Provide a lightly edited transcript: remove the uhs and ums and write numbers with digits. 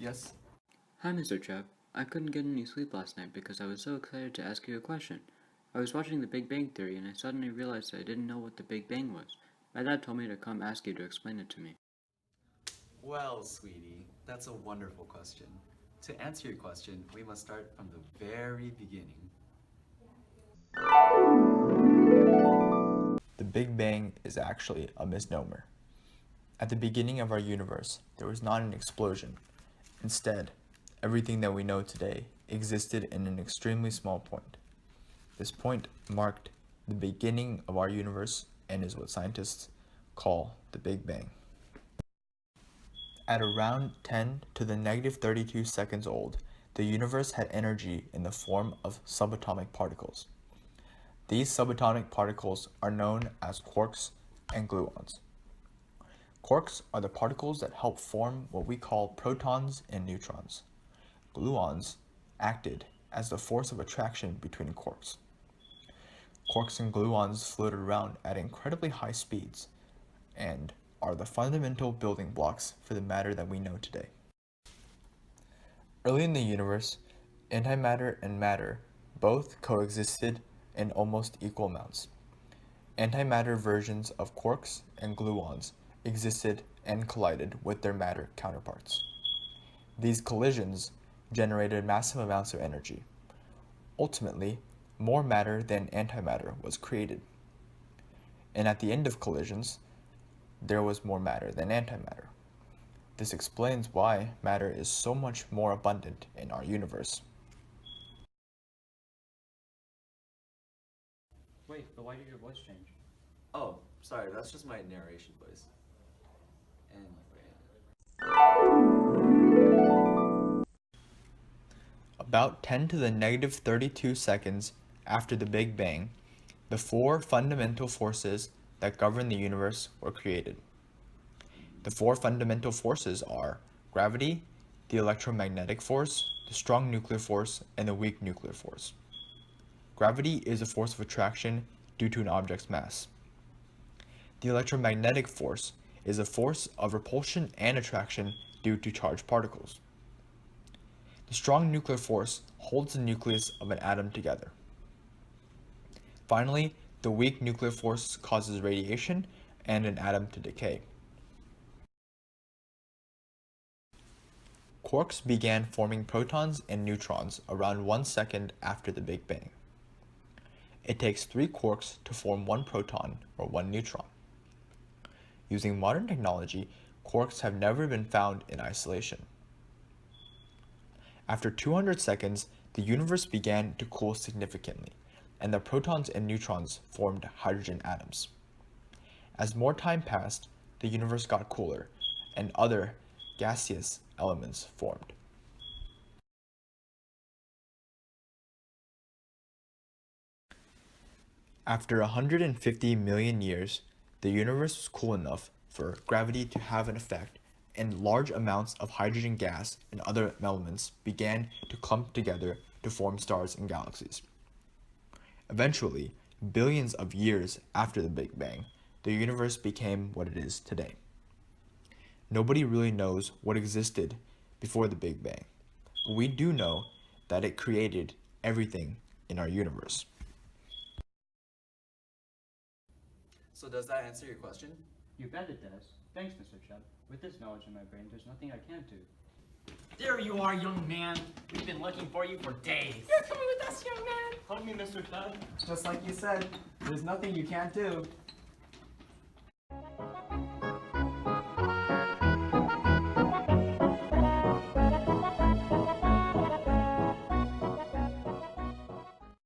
Yes? Hi, Mr. Chubb. I couldn't get any sleep last night because I was so excited to ask you a question. I was watching The Big Bang Theory and I suddenly realized I didn't know what the Big Bang was. My dad told me to come ask you to explain it to me. Well, sweetie, that's a wonderful question. To answer your question, we must start from the very beginning. The Big Bang is actually a misnomer. At the beginning of our universe, there was not an explosion. Instead, everything that we know today existed in an extremely small point. This point marked the beginning of our universe and is what scientists call the Big Bang. At around 10 to the negative 32 seconds old, the universe had energy in the form of subatomic particles. These subatomic particles are known as quarks and gluons. Quarks are the particles that help form what we call protons and neutrons. Gluons acted as the force of attraction between quarks. Quarks and gluons floated around at incredibly high speeds and are the fundamental building blocks for the matter that we know today. Early in the universe, antimatter and matter both coexisted in almost equal amounts. Antimatter versions of quarks and gluons existed and collided with their matter counterparts. These collisions generated massive amounts of energy. Ultimately, more matter than antimatter was created. And at the end of collisions, there was more matter than antimatter. This explains why matter is so much more abundant in our universe. Wait, but why did your voice change? Oh, sorry, that's just my narration voice. About 10 to the negative 32 seconds after the Big Bang, the four fundamental forces that govern the universe were created. The four fundamental forces are gravity, the electromagnetic force, the strong nuclear force, and the weak nuclear force. Gravity is a force of attraction due to an object's mass. The electromagnetic force is a force of repulsion and attraction due to charged particles. The strong nuclear force holds the nucleus of an atom together. Finally, the weak nuclear force causes radiation and an atom to decay. Quarks began forming protons and neutrons around 1 second after the Big Bang. It takes 3 quarks to form 1 proton or 1 neutron. Using modern technology, quarks have never been found in isolation. After 200 seconds, the universe began to cool significantly, and the protons and neutrons formed hydrogen atoms. As more time passed, the universe got cooler, and other gaseous elements formed. After 150 million years, the universe was cool enough for gravity to have an effect, and large amounts of hydrogen gas and other elements began to clump together to form stars and galaxies. Eventually, billions of years after the Big Bang, the universe became what it is today. Nobody really knows what existed before the Big Bang, but we do know that it created everything in our universe. So does that answer your question? You bet it does. Thanks, Mr. Chubb. With this knowledge in my brain, there's nothing I can't do. There you are, young man. We've been looking for you for days. You're coming with us, young man. Help me, Mr. Chubb. Just like you said, there's nothing you can't do.